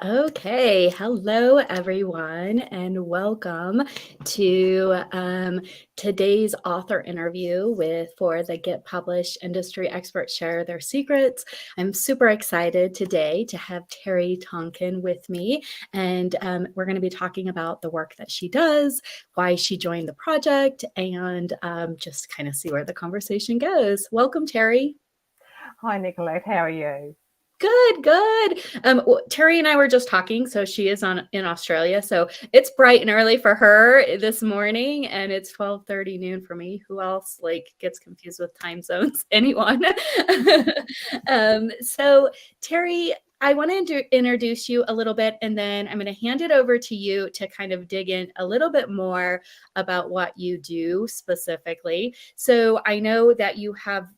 Okay, hello everyone, and welcome to today's author interview for the Get Published Industry Experts Share Their Secrets. I'm super excited today to have Terri Tonkin with me, and we're going to be talking about the work that she does, why she joined the project, and just kind of see where the conversation goes. Welcome, Terri. Hi, Nicolette. How are you? Good. Terri and I were just talking. So she is in Australia. So it's bright and early for her this morning, and it's 12:30 noon for me. Who else gets confused with time zones? Anyone? So Terri, I want to introduce you a little bit, and then I'm going to hand it over to you to kind of dig in a little bit more about what you do specifically. So I know that you have.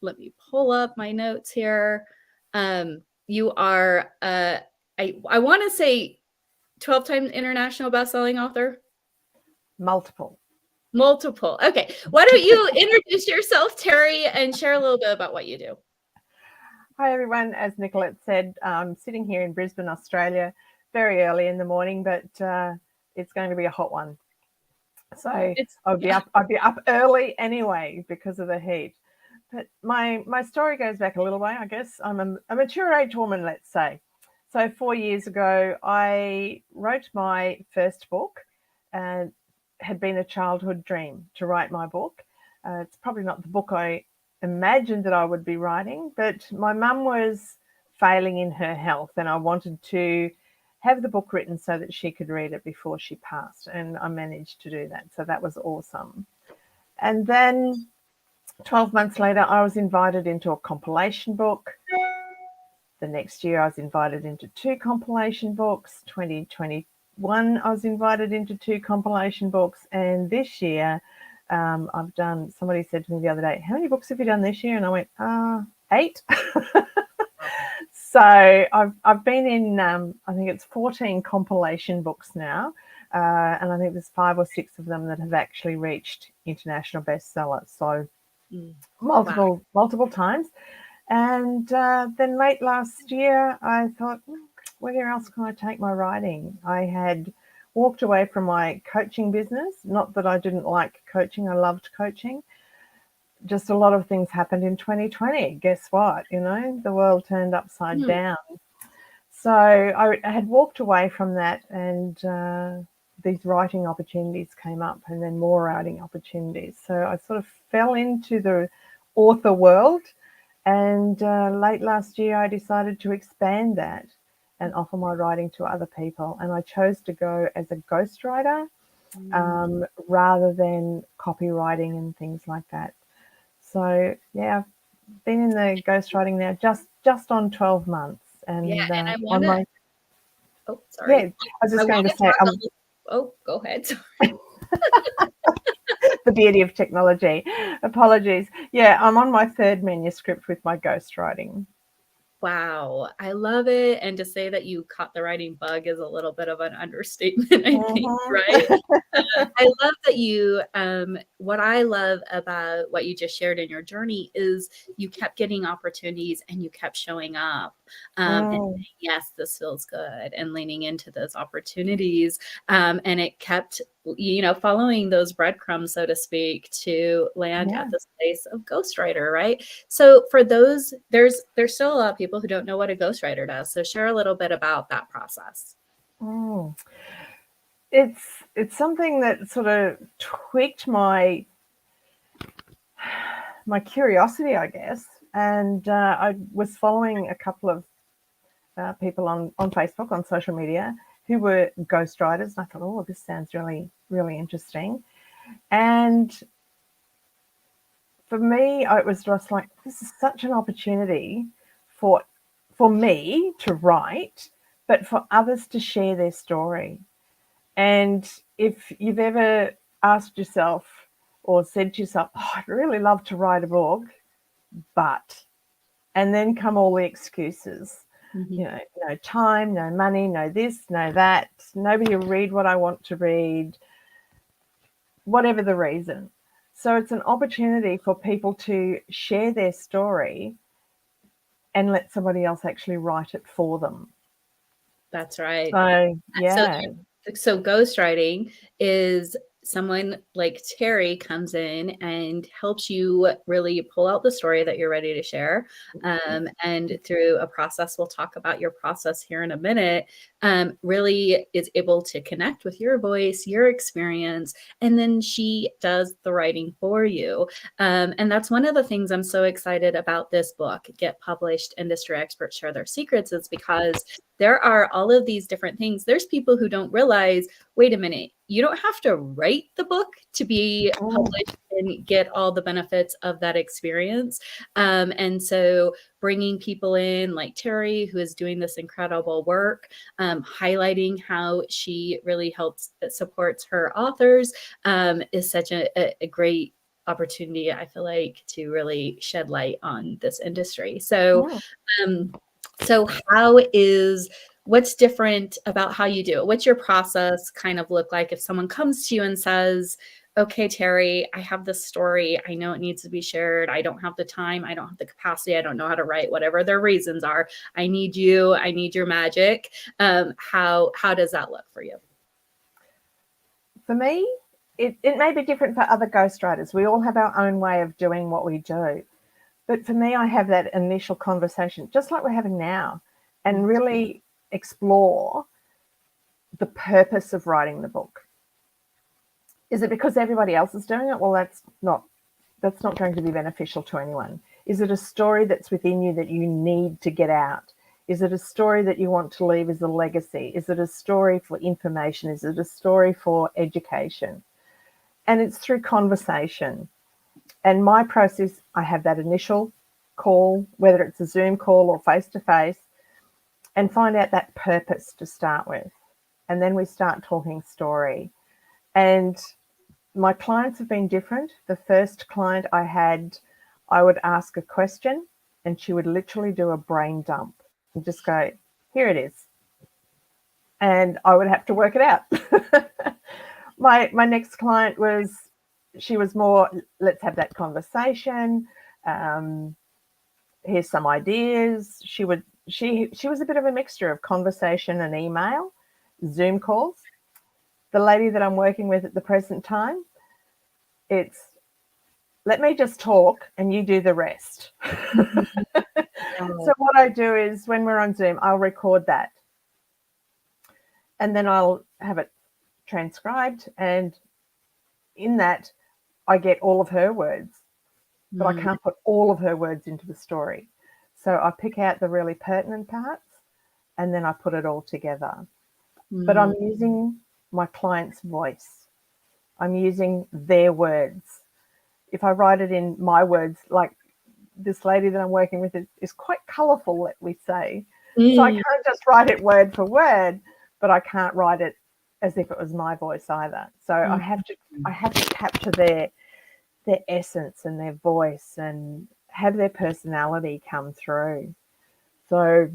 Let me pull up my notes here. You are, I want to say 12-time international bestselling author. Multiple. Okay. Why don't you introduce yourself, Terri, and share a little bit about what you do? Hi, everyone. As Nicolette said, I'm sitting here in Brisbane, Australia, very early in the morning, but it's going to be a hot one. So I'd be up early anyway because of the heat. But my story goes back a little way, I guess. I'm a mature age woman, let's say. So 4 years ago, I wrote my first book, and had been a childhood dream to write my book. It's probably not the book I imagined that I would be writing, but my mum was failing in her health, and I wanted to have the book written so that she could read it before she passed, and I managed to do that. So that was awesome. And then 12 months later, I was invited into a compilation book. The next year, I was invited into 2 compilation books. 2021, I was invited into 2 compilation books. And this year, I've done, somebody said to me the other day, how many books have you done this year? And I went, 8. So I've been in, I think it's 14 compilation books now. And I think there's 5 or 6 of them that have actually reached international bestsellers. So multiple times. And then late last year, I thought, where else can I take my writing? I had walked away from my coaching business. Not that I didn't like coaching. I loved coaching. Just a lot of things happened in 2020. Guess what? The world turned upside down. So I had walked away from that, and these writing opportunities came up, and then more writing opportunities. So I sort of fell into the author world. And late last year, I decided to expand that and offer my writing to other people. And I chose to go as a ghostwriter rather than copywriting and things like that. So, yeah, I've been in the ghostwriting now just on 12 months. And, and I want to... Oh, sorry. Yeah, I was just going to say... Oh, go ahead. Sorry. The beauty of technology. Apologies. Yeah, I'm on my 3rd manuscript with my ghostwriting. Wow, I love it. And to say that you caught the writing bug is a little bit of an understatement, I think, right? I love that you, what I love about what you just shared in your journey is you kept getting opportunities and you kept showing up. And saying, yes, this feels good, and leaning into those opportunities. And it kept, following those breadcrumbs, so to speak, to land at this place of ghostwriter, right? So for those, there's still a lot of people who don't know what a ghostwriter does. So share a little bit about that process. It's something that sort of tweaked my curiosity, I guess. And I was following a couple of people on Facebook, on social media, who were ghostwriters. And I thought, oh, this sounds really, really interesting. And for me, it was just like, this is such an opportunity for me to write, but for others to share their story. And if you've ever asked yourself or said to yourself, oh, I'd really love to write a book, but, and then come all the excuses, no time, no money, no this, no that, nobody will read what I want to read, whatever the reason. So it's an opportunity for people to share their story and let somebody else actually write it for them. That's right. So, yeah. So ghostwriting is someone like Terri comes in and helps you really pull out the story that you're ready to share. And through a process, we'll talk about your process here in a minute, really is able to connect with your voice, your experience, and then she does the writing for you. And that's one of the things I'm so excited about this book, Get Published, Industry Experts Share Their Secrets, is because there are all of these different things. There's people who don't realize, wait a minute, you don't have to write the book to be published and get all the benefits of that experience. And so bringing people in like Terri, who is doing this incredible work, highlighting how she really helps, supports her authors, is such a great opportunity, I feel like, to really shed light on this industry. So, what's different about how you do it? What's your process kind of look like if someone comes to you and says, okay, Terri, I have this story. I know it needs to be shared. I don't have the time. I don't have the capacity. I don't know how to write, whatever their reasons are. I need you. I need your magic. How does that look for you? For me, it may be different for other ghostwriters. We all have our own way of doing what we do. But for me, I have that initial conversation, just like we're having now, and really explore the purpose of writing the book. Is it because everybody else is doing it? Well, that's not going to be beneficial to anyone. Is it a story that's within you that you need to get out? Is it a story that you want to leave as a legacy? Is it a story for information? Is it a story for education? And it's through conversation. And my process, I have that initial call, whether it's a Zoom call or face-to-face, and find out that purpose to start with. And then we start talking story. And my clients have been different. The first client I had, I would ask a question and she would literally do a brain dump and just go, here it is. And I would have to work it out. My next client she was more, let's have that conversation. Here's some ideas. She was a bit of a mixture of conversation and email, Zoom calls. The lady that I'm working with at the present time, it's let me just talk and you do the rest. So what I do is when we're on Zoom, I'll record that. And then I'll have it transcribed. And in that, I get all of her words. But I can't put all of her words into the story. So I pick out the really pertinent parts and then I put it all together. But I'm using my client's voice. I'm using their words. If I write it in my words, like this lady that I'm working with is quite colourful, let me say. So I can't just write it word for word, but I can't write it as if it was my voice either. So I have to capture their essence and their voice and have their personality come through. So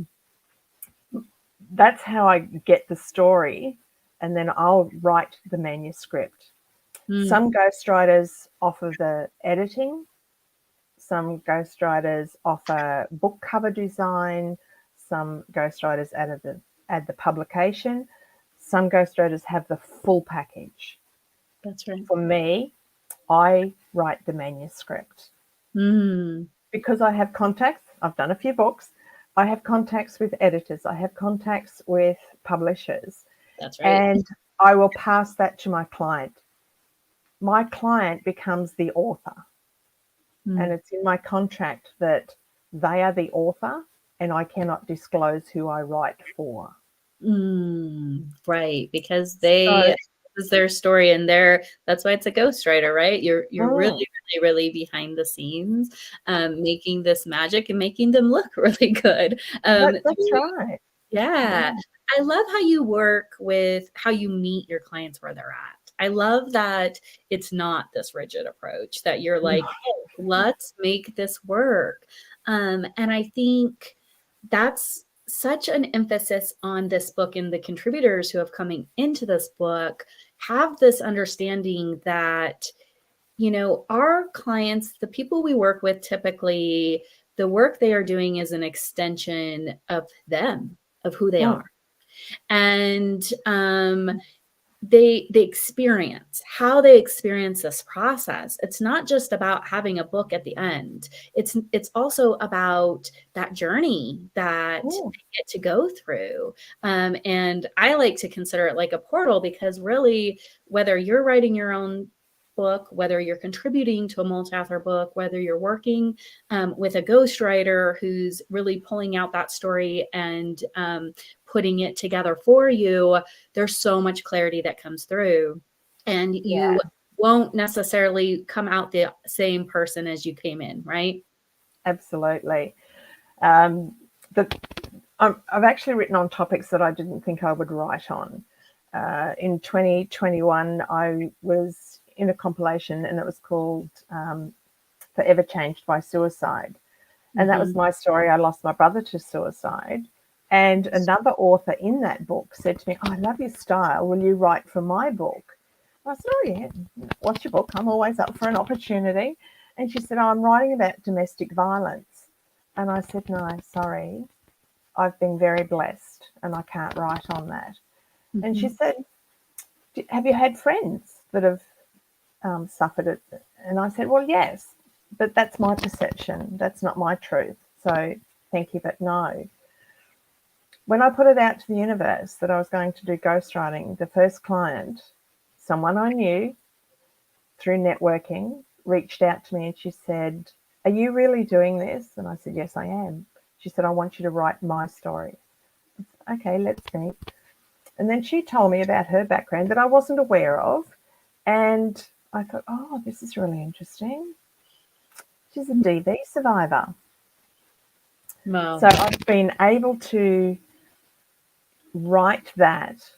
that's how I get the story, and then I'll write the manuscript. Some ghostwriters offer the editing. Some ghostwriters offer book cover design. Some ghostwriters add the publication. Some ghostwriters have the full package. That's right. For me, I write the manuscript. Because I have contacts. I've done a few books. I have contacts with editors. I have contacts with publishers. That's right. And I will pass that to my client. My client becomes the author. And it's in my contract that they are the author and I cannot disclose who I write for. Right, because is their story and that's why it's a ghostwriter, right? You're really, really, really behind the scenes, making this magic and making them look really good. That's right. Yeah. I love how you work with how you meet your clients where they're at. I love that it's not this rigid approach that you're like, oh, let's make this work. And I think that's such an emphasis on this book, and the contributors who have coming into this book have this understanding that, our clients, the people we work with, typically the work they are doing is an extension of them, of who they are. And they experience how they experience this process. It's not just about having a book at the end. It's also about that journey that they get to go through. And I like to consider it like a portal, because really, whether you're writing your own book, whether you're contributing to a multi-author book, whether you're working with a ghostwriter who's really pulling out that story and putting it together for you, there's so much clarity that comes through, and you won't necessarily come out the same person as you came in, right? Absolutely. I've actually written on topics that I didn't think I would write on. In 2021, I was in a compilation, and it was called Forever Changed by Suicide. And that was my story. I lost my brother to suicide. And another author in that book said to me, "I love your style. Will you write for my book?" I said, "Oh, yeah. What's your book? I'm always up for an opportunity." And she said, "Oh, I'm writing about domestic violence." And I said, "No, sorry. I've been very blessed and I can't write on that." And she said, "Have you had friends that have suffered it?" And I said, "Well, yes, but that's my perception. That's not my truth. So thank you, but no." When I put it out to the universe that I was going to do ghostwriting, the first client, someone I knew through networking, reached out to me and she said, "Are you really doing this?" And I said, "Yes, I am." She said, "I want you to write my story." I said, "Okay, let's meet." And then she told me about her background that I wasn't aware of. And I thought, oh, this is really interesting. She's a DV survivor. Wow. So I've been able to write that,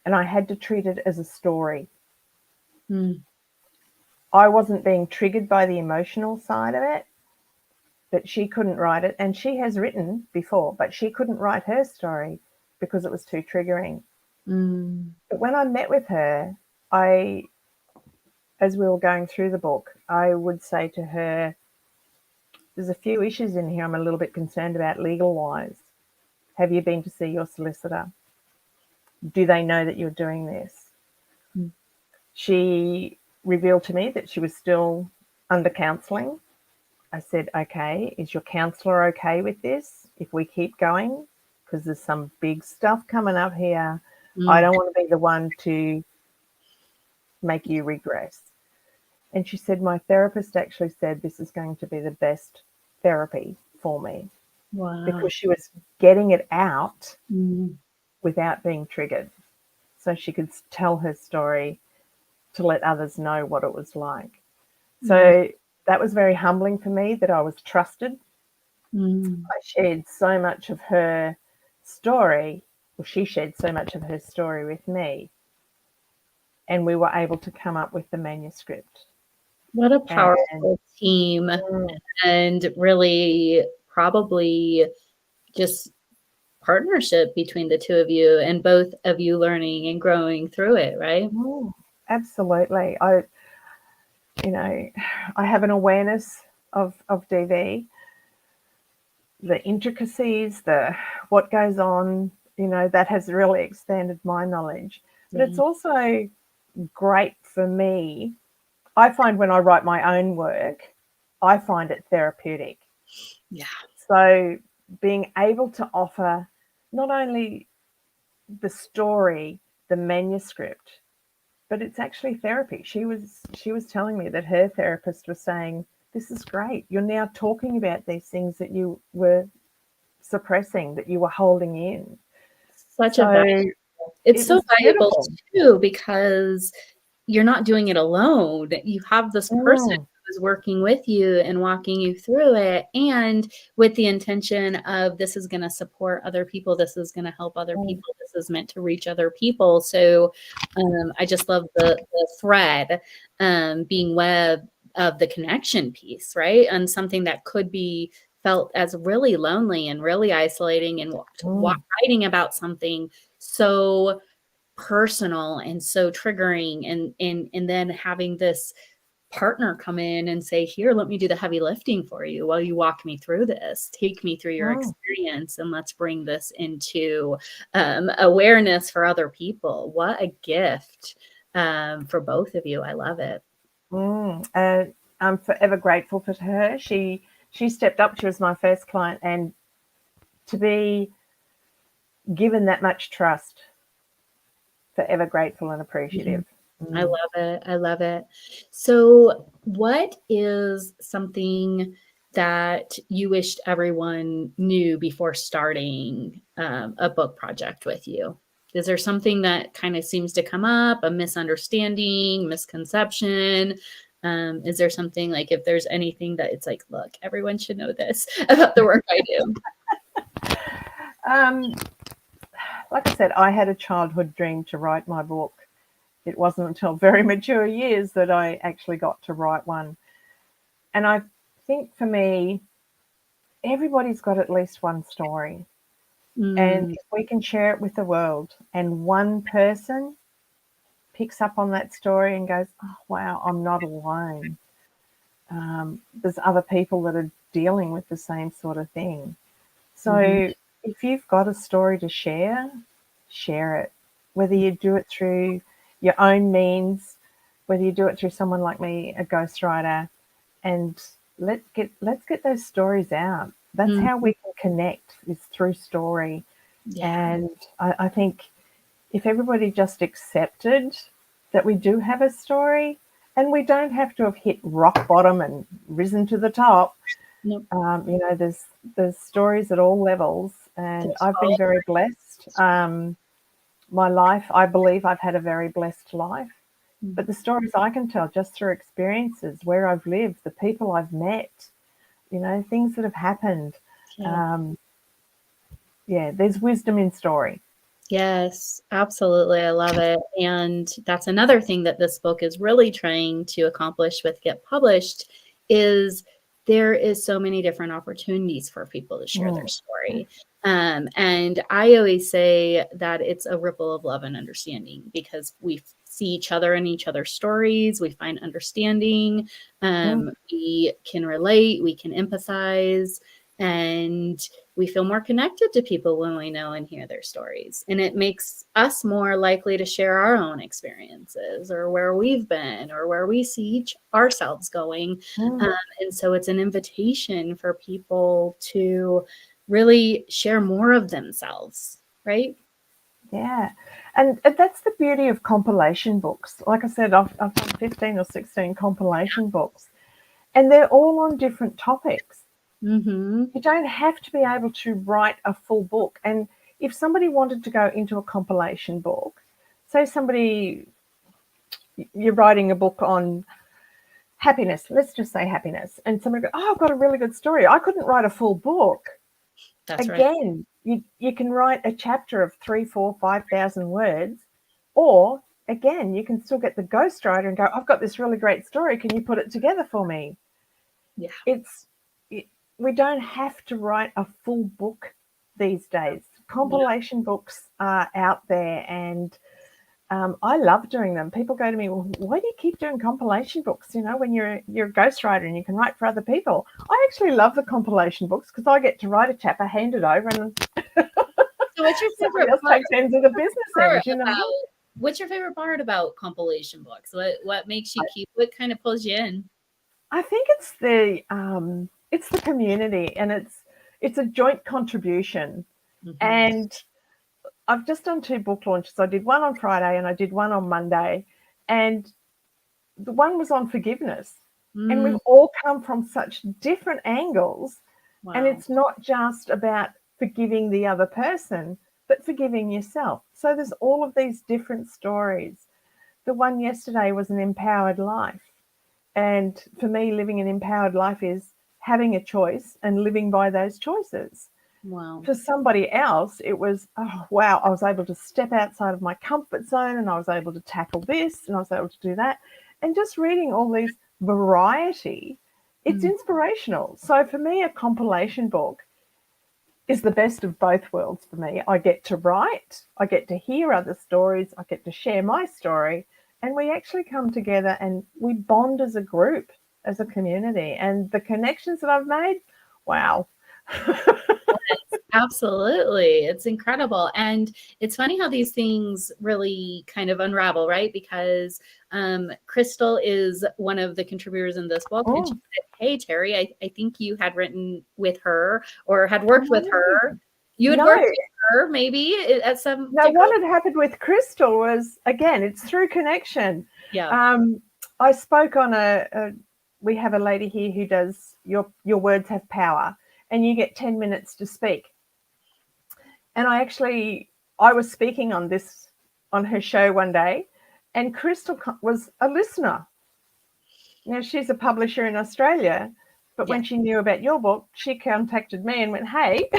and I had to treat it as a story. I wasn't being triggered by the emotional side of it, but she couldn't write it. And she has written before, but she couldn't write her story because it was too triggering. But when I met with her, as we were going through the book, I would say to her, "There's a few issues in here I'm a little bit concerned about legal-wise. Have you been to see your solicitor? Do they know that you're doing this?" She revealed to me that she was still under counselling. I said, "Okay, is your counsellor okay with this if we keep going? Because there's some big stuff coming up here. I don't want to be the one to make you regress." And she said, "My therapist actually said this is going to be the best therapy for me." Wow. Because she was getting it out without being triggered. So she could tell her story to let others know what it was like. So that was very humbling for me, that I was trusted. I shared so much of her story, or she shared so much of her story with me, and we were able to come up with the manuscript. What a powerful team, and really probably just partnership between the two of you, and both of you learning and growing through it, right? Absolutely. I have an awareness of DV, the intricacies, what goes on, that has really expanded my knowledge. But it's also great for me. I find when I write my own work, I find it therapeutic. Yeah. So being able to offer not only the story, the manuscript, but it's actually therapy. She was telling me that her therapist was saying, "This is great. You're now talking about these things that you were suppressing, that you were holding in." Such a valuable. It's so valuable too, because you're not doing it alone. You have this person who is working with you and walking you through it, and with the intention of, this is going to support other people. This is going to help other people. This is meant to reach other people. So I just love the thread being web of the connection piece, right? And something that could be felt as really lonely and really isolating, and writing about something so personal and so triggering, and then having this partner come in and say, here, let me do the heavy lifting for you while you walk me through this. Take me through your experience and let's bring this into awareness for other people. What a gift for both of you. I love it. I'm forever grateful for her. She stepped up. She was my first client, and to be given that much trust, forever grateful and appreciative. I love it. I love it. So what is something that you wished everyone knew before starting a book project with you? Is there something that kind of seems to come up, a misunderstanding, misconception? Is there something like, if there's anything that it's like, look, everyone should know this about the work I do? Like I said, I had a childhood dream to write my book. It wasn't until very mature years that I actually got to write one. And I think for me, everybody's got at least one story. And if we can share it with the world and one person picks up on that story and goes, oh, wow, I'm not alone. There's other people that are dealing with the same sort of thing. So if you've got a story to share, share it. Whether you do it through your own means, whether you do it through someone like me, a ghostwriter, and let's get those stories out. That's how we can connect, is through story. And I think if everybody just accepted that we do have a story, and we don't have to have hit rock bottom and risen to the top. You know, there's stories at all levels, and I've been very blessed. My life, I believe I've had a very blessed life. But the stories I can tell just through experiences, where I've lived, the people I've met, you know, things that have happened. There's wisdom in story. Yes, absolutely. I love it. And that's another thing that this book is really trying to accomplish with Get Published, is there is so many different opportunities for people to share their story. And I always say that it's a ripple of love and understanding, because we see each other in each other's stories. We find understanding. We can relate. We can empathize. And we feel more connected to people when we know and hear their stories. And it makes us more likely to share our own experiences, or where we've been, or where we see ourselves going. And so it's an invitation for people to really share more of themselves, right? Yeah. And that's the beauty of compilation books. Like I said, I've done 15 or 16 compilation books, and they're all on different topics. You don't have to be able to write a full book. And if somebody wanted to go into a compilation book, say you're writing a book on happiness, let's just say happiness, and somebody goes, oh, I've got a really good story. I couldn't write a full book. That's Again, right. You can write a chapter of 3,000, 4,000, 5,000 words, or again, you can still get the ghostwriter and go, I've got this really great story. Can you put it together for me? Yeah. We don't have to write a full book these days. Compilation books are out there, and I love doing them. People go to me, well, why do you keep doing compilation books? You know, when you're a ghostwriter and you can write for other people. I actually love the compilation books because I get to write a chapter, hand it over, and so what's your favorite part takes into the business end, you know? What's your favorite part about compilation books? What makes you what kind of pulls you in? I think it's the community, and it's a joint contribution. And I've just done 2 book launches. I did one on Friday and I did one on Monday, and the one was on forgiveness. And we've all come from such different angles. Wow. And it's not just about forgiving the other person, but forgiving yourself. So there's all of these different stories. The one yesterday was an empowered life. And for me, living an empowered life is having a choice and living by those choices. Wow. For somebody else, it was, oh, wow, I was able to step outside of my comfort zone, and I was able to tackle this, and I was able to do that. And just reading all these variety, it's inspirational. So for me, a compilation book is the best of both worlds for me. I get to write, I get to hear other stories, I get to share my story, and we actually come together and we bond as a group, as a community. And the connections that I've made, wow. Yes, absolutely. It's incredible. And it's funny how these things really kind of unravel, right? Because Crystal is one of the contributors in this book. And she said, hey, Terri, I think you had written with her or had worked with her. You had worked with her maybe at some. No, what had happened with Crystal was, again, it's through connection. Yeah. I spoke on we have a lady here who does your words have power, and you get 10 minutes to speak. And I was speaking on her show one day, and Crystal was a listener. Now, she's a publisher in Australia, but when she knew about your book, she contacted me and went, hey.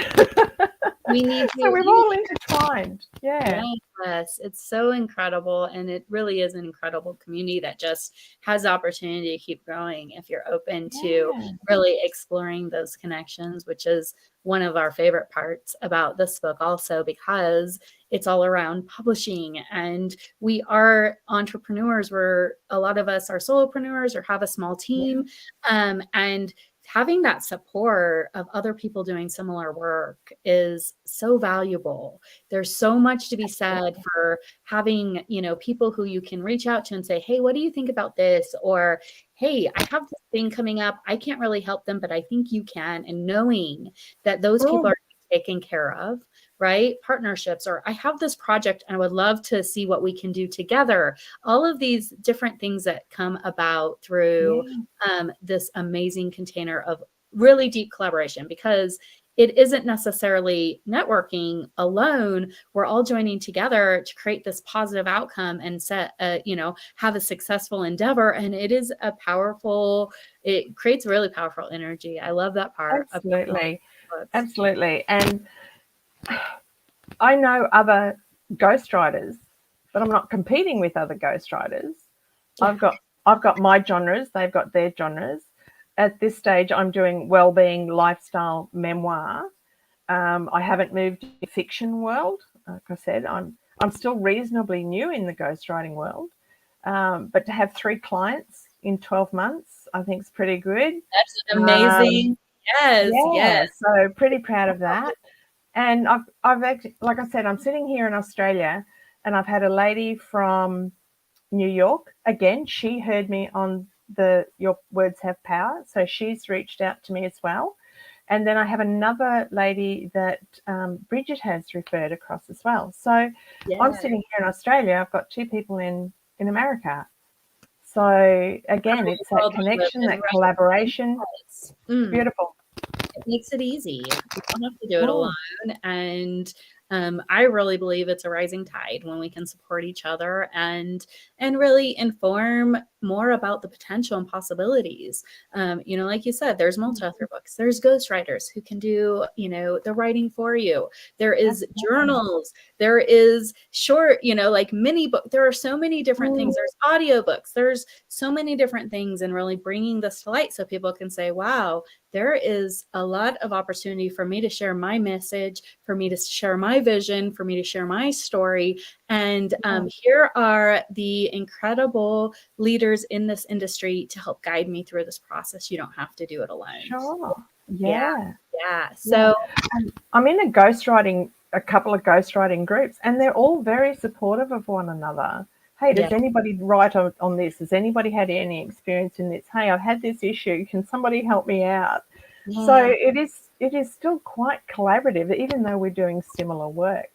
We need to. So we've all intertwined. Yeah. Yes, it's so incredible. And it really is an incredible community that just has the opportunity to keep growing if you're open to really exploring those connections, which is one of our favorite parts about this book also, because it's all around publishing and we are entrepreneurs. A lot of us are solopreneurs or have a small team. And having that support of other people doing similar work is so valuable. There's so much to be said for having, people who you can reach out to and say, hey, what do you think about this? Or, hey, I have this thing coming up. I can't really help them, but I think you can. And knowing that those people are taken care of, right? Partnerships, or I have this project and I would love to see what we can do together. All of these different things that come about through this amazing container of really deep collaboration, because it isn't necessarily networking alone. We're all joining together to create this positive outcome and have a successful endeavor. And it is it creates really powerful energy. I love that part. Absolutely. And I know other ghostwriters, but I'm not competing with other ghostwriters. I've got my genres, they've got their genres. At this stage, I'm doing well-being, lifestyle, memoir. I haven't moved to the fiction world. Like I said, I'm still reasonably new in the ghostwriting world. But to have 3 clients in 12 months, I think is pretty good. That's amazing. Yes. So pretty proud of that. And I've actually, like I said, I'm sitting here in Australia, and I've had a lady from New York. Again, she heard me on Your Words Have Power, so she's reached out to me as well. And then I have another lady that Bridget has referred across as well. So I'm sitting here in Australia. I've got 2 people in America. So again, it's that connection, that collaboration. Beautiful. It makes it easy. You don't have to do it alone. And I really believe it's a rising tide when we can support each other and really inform more about the potential and possibilities. Like you said, there's multi-author books. There's ghostwriters who can do, the writing for you. There is journals. There is short, like mini book. There are so many different things. There's audiobooks. There's so many different things, and really bringing this to light so people can say, wow, there is a lot of opportunity for me to share my message, for me to share my vision, for me to share my story. And here are the incredible leaders in this industry to help guide me through this process. You don't have to do it alone. Sure. So I'm in a couple of ghostwriting groups, and they're all very supportive of one another. Hey, does anybody write on this? Has anybody had any experience in this? Hey, I've had this issue. Can somebody help me out? So it is still quite collaborative, even though we're doing similar work.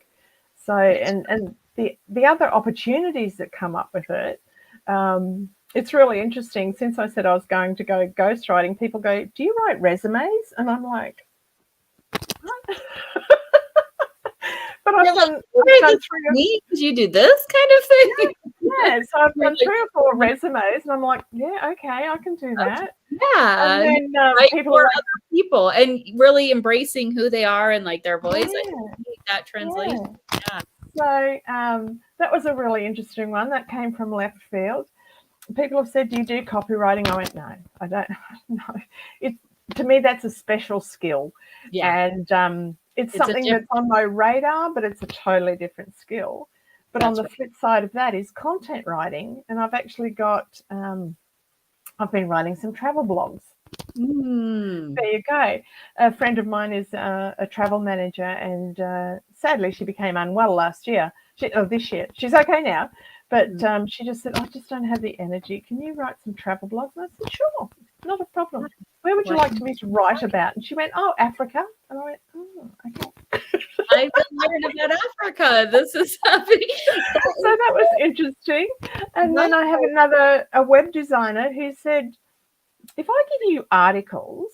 So and the other opportunities that come up with it, it's really interesting. Since I said I was going to go ghostwriting, people go, do you write resumes? And I'm like, what? But I've done 3 because you do this kind of thing. So I've done 3 or 4 resumes, and I'm like, yeah, okay, I can do that. Yeah, and then people are like, other people, and really embracing who they are and like their voice. I think that translation. So that was a really interesting one that came from left field. People have said, do you do copywriting? I went, no, I don't. No, to me, that's a special skill. And it's something that's on my radar, but it's a totally different skill. But on the flip side of that is content writing. And I've actually got, I've been writing some travel blogs. There you go. A friend of mine is a travel manager, and sadly she became unwell this year. She's okay now, but she just said, I just don't have the energy. Can you write some travel blogs? And I said, sure, not a problem. Where would you like me to write about? And she went, oh, Africa. And I went, oh, okay. I've been learning about Africa. This is happening. So that was interesting. And then I have a web designer who said, if I give you articles,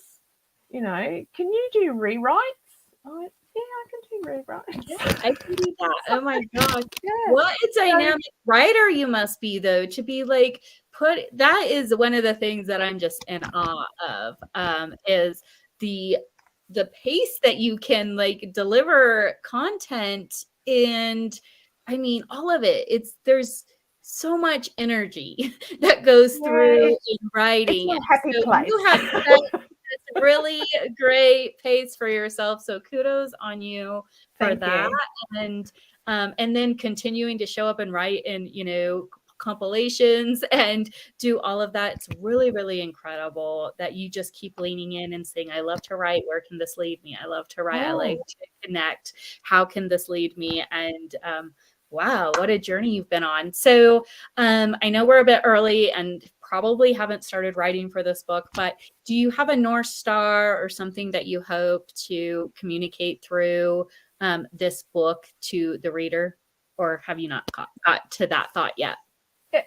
you know, can you do rewrites? I went, yeah, I can do rewrites. Yeah, I can do that. Oh my gosh. Yeah. What a dynamic writer you must be, though, to be like, that is one of the things that I'm just in awe of, is the pace that you can like deliver content. And I mean, all of it, there's so much energy that goes through in writing. It's a happy place. You have set this really great pace for yourself. So kudos on you for that. And then continuing to show up and write in, you know, compilations and do all of that. It's really, really incredible that you just keep leaning in and saying, I love to write. Where can this lead me? I love to write. I like to connect. How can this lead me? And wow, what a journey you've been on. So I know we're a bit early and probably haven't started writing for this book, but do you have a North Star or something that you hope to communicate through this book to the reader? Or have you not got to that thought yet?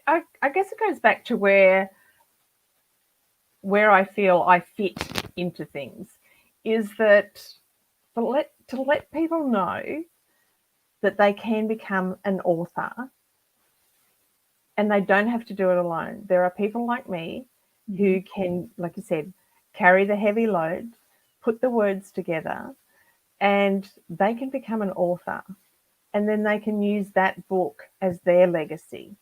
I guess it goes back to where I feel I fit into things, is that to let people know that they can become an author and they don't have to do it alone. There are people like me who can, like you said, carry the heavy load, put the words together, and they can become an author. And then they can use that book as their legacy.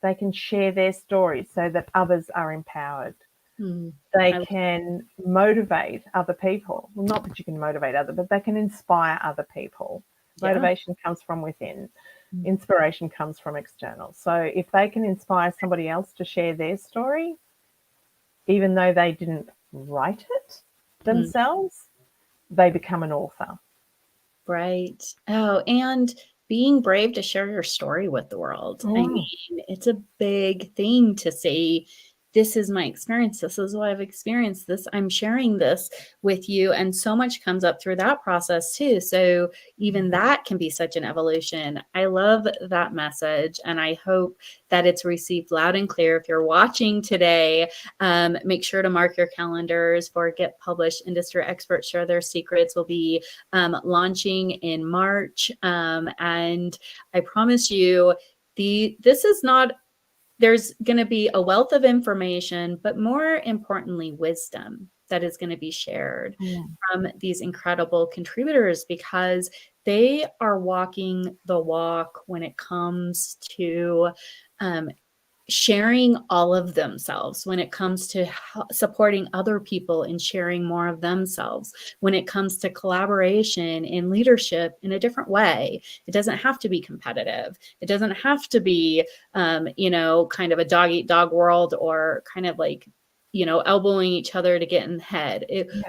They can share their stories so that others are empowered. They can motivate other people. Well, not that you can motivate others, but they can inspire other people. Motivation comes from within. Inspiration comes from external. So if they can inspire somebody else to share their story, even though they didn't write it themselves, they become an author. Right. Oh, and being brave to share your story with the world. I mean, it's a big thing to say, this is my experience. This is what I've experienced. I'm sharing this with you. And so much comes up through that process too. So even that can be such an evolution. I love that message. And I hope that it's received loud and clear. If you're watching today, make sure to mark your calendars for Get Published. Industry Experts Share Their Secrets will be launching in March. And I promise you, this is not, there's going to be a wealth of information, but more importantly, wisdom that is going to be shared from these incredible contributors, because they are walking the walk when it comes to sharing all of themselves, when it comes to supporting other people and sharing more of themselves, when it comes to collaboration and leadership in a different way. It doesn't have to be competitive. It doesn't have to be, you know, kind of a dog eat dog world, or kind of like, you know, elbowing each other to get in the head.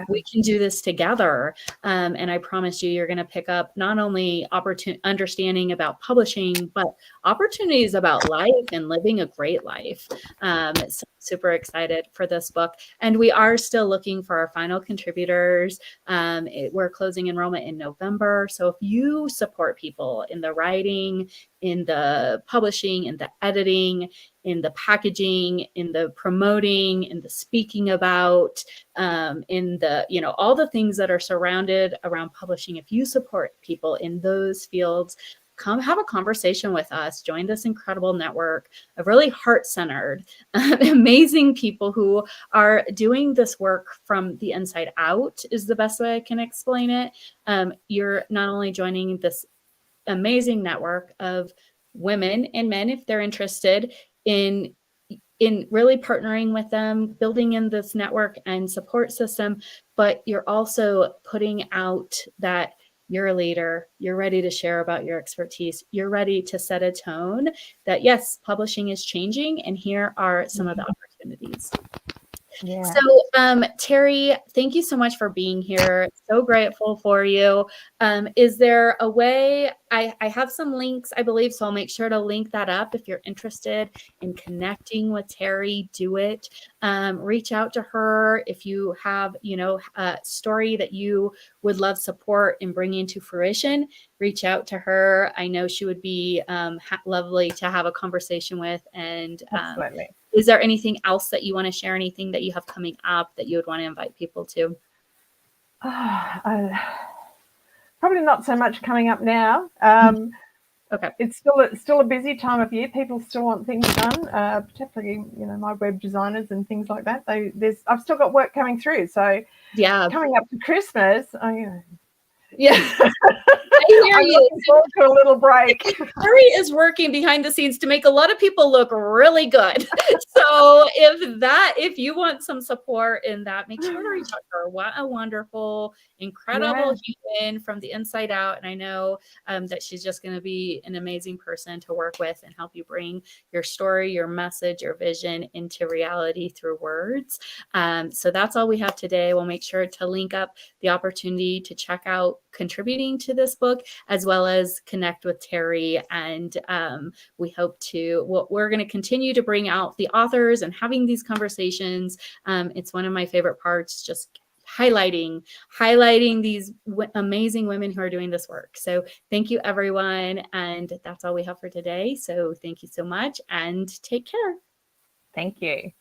We can do this together. And I promise you, you're going to pick up not only understanding about publishing, but opportunities about life and living a great life. So super excited for this book. And we are still looking for our final contributors. We're closing enrollment in November. So if you support people in the writing, in the publishing, in the editing, in the packaging, in the promoting, in the speaking about, in the, you know, all the things that are surrounded around publishing, if you support people in those fields, come have a conversation with us. Join this incredible network of really heart-centered, amazing people who are doing this work from the inside out, is the best way I can explain it. You're not only joining this amazing network of women and men, if they're interested in really partnering with them, building in this network and support system, but you're also putting out that You're a leader. You're ready to share about your expertise. You're ready to set a tone that, yes, publishing is changing, and here are some of the opportunities. Yeah. So, Terri, thank you so much for being here. So grateful for you. Is there a way, I have some links, I believe, so I'll make sure to link that up. If you're interested in connecting with Terri, do it. Reach out to her. If you have, a story that you would love support in bringing to fruition, reach out to her. I know she would be lovely to have a conversation with. And absolutely. Is there anything else that you want to share? Anything that you have coming up that you would want to invite people to? Probably not so much coming up now. Okay. It's still a busy time of year. People still want things done, particularly my web designers and things like that. I've still got work coming through. So yeah, coming up to Christmas, yeah. I hear I'm you. Looking forward to a little break. Terri is working behind the scenes to make a lot of people look really good. So if you want some support in that, make sure to reach out to her. What a wonderful, incredible human from the inside out. And I know that she's just going to be an amazing person to work with and help you bring your story, your message, your vision into reality through words. So that's all we have today. We'll make sure to link up the opportunity to check out contributing to this book, as well as connect with Terri. And we hope we're going to continue to bring out the authors and having these conversations. It's one of my favorite parts, just highlighting these amazing women who are doing this work. So thank you, everyone. And that's all we have for today. So thank you so much and take care. Thank you.